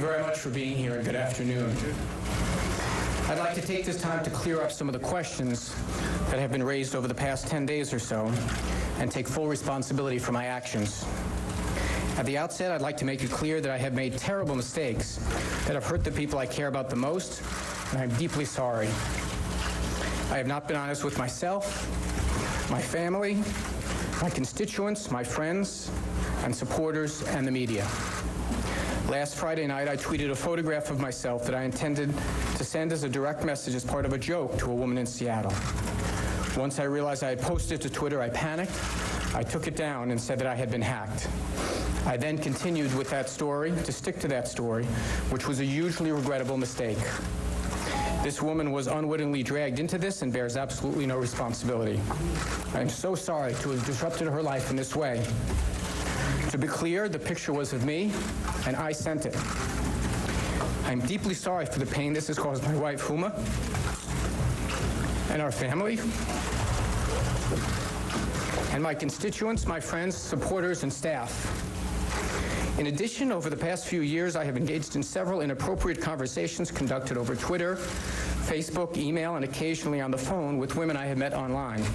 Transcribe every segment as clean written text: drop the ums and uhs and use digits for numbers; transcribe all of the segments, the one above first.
very much for being here, and good afternoon. I'd like to take this time to clear up some of the questions that have been raised over the past 10 days or so and take full responsibility for my actions. At the outset, I'd like to make it clear that I have made terrible mistakes that have hurt the people I care about the most, and I'm deeply sorry. I have not been honest with myself, my family, my constituents, my friends, and supporters, and the media. Last Friday night, I tweeted a photograph of myself that I intended to send as a direct message as part of a joke to a woman in Seattle. Once I realized I had posted to Twitter, I panicked. I took it down and said that I had been hacked. I then continued with that story, to stick to that story, which was a hugely regrettable mistake. This woman was unwittingly dragged into this and bears absolutely no responsibility. I am so sorry to have disrupted her life in this way. To be clear, the picture was of me, and I sent it. I'm deeply sorry for the pain this has caused my wife, Huma, and our family, and my constituents, my friends, supporters, and staff. In addition, over the past few years, I have engaged in several inappropriate conversations conducted over Twitter, Facebook, email, and occasionally on the phone with women I have met online.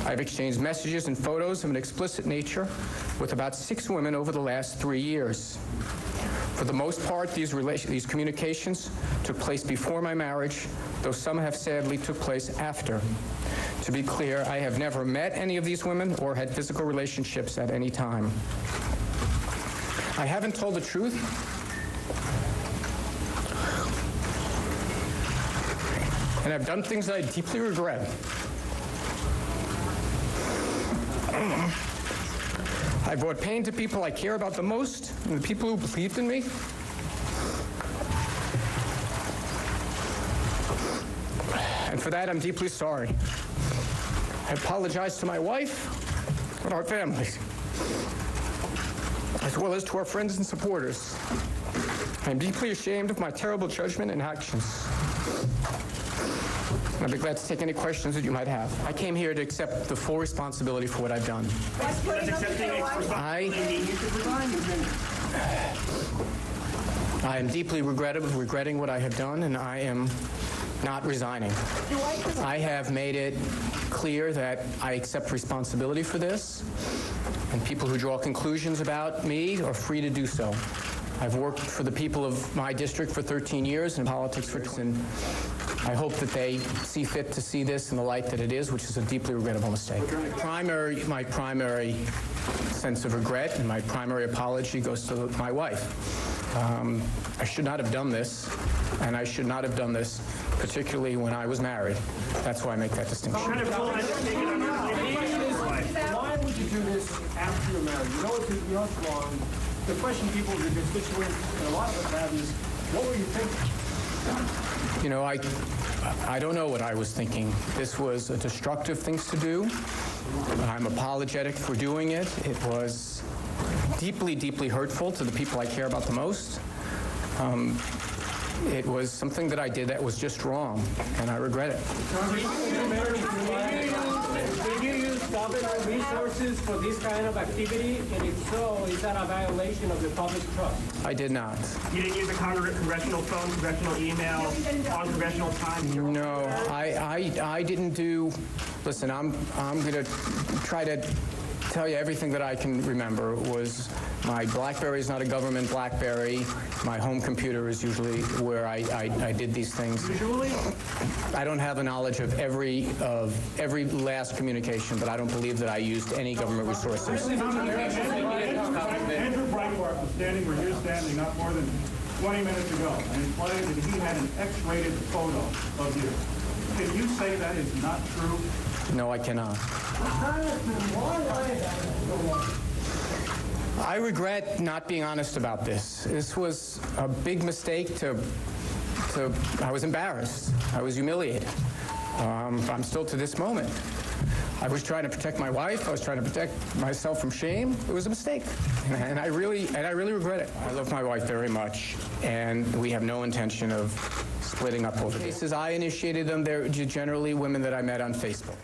I've exchanged messages and photos of an explicit nature with about 6 women over the last 3 years. For the most part, these communications took place before my marriage, though some have sadly took place after. To be clear, I have never met any of these women or had physical relationships at any time. I haven't told the truth, and I've done things that I deeply regret. I brought pain to people I care about the most, and the people who believed in me. And for that, I'm deeply sorry. I apologize to my wife and our families, as well as to our friends and supporters. I'm deeply ashamed of my terrible judgment and actions. I'd be glad to take any questions that you might have. I came here to accept the full responsibility for what I've done. I am deeply regretting what I have done, and I am not resigning. I have made it clear that I accept responsibility for this, and people who draw conclusions about me are free to do so. I've worked for the people of my district for 13 years in politics for 20, and I hope that they see fit to see this in the light that it is, which is a deeply regrettable mistake. My primary sense of regret and my primary apology goes to my wife. I should not have done this, and I should not have done this, particularly when I was married. That's why I make that distinction. Why would you do this after you're married? You know it's wrong. The question people, your constituents, and a lot of us have is, what were you thinking? You know, I don't know what I was thinking. This was a destructive thing to do. I'm apologetic for doing it. It was deeply, deeply hurtful to the people I care about the most. It was something that I did that was just wrong, and I regret it. Did you use government resources for this kind of activity? And if so, is that a violation of the public trust? I did not. You didn't use a congressional phone, congressional email, on congressional time? No, I didn't do. Listen, I'm going to try to tell you everything that I can remember. Was my BlackBerry is not a government BlackBerry. My home computer is usually where I did these things. Usually? I don't have a knowledge of every last communication, but I don't believe that I used any government resources. Andrew Breitbart was standing where you're standing not more than 20 minutes ago and implied that he had an X-rated photo of you. Can you say that is not true? No, I cannot. I regret not being honest about this. This was a big mistake I was embarrassed. I was humiliated. I'm still to this moment. I was trying to protect my wife. I was trying to protect myself from shame. It was a mistake, and I really regret it. I love my wife very much, and we have no intention of splitting up over cases. I initiated them. They're generally women that I met on Facebook.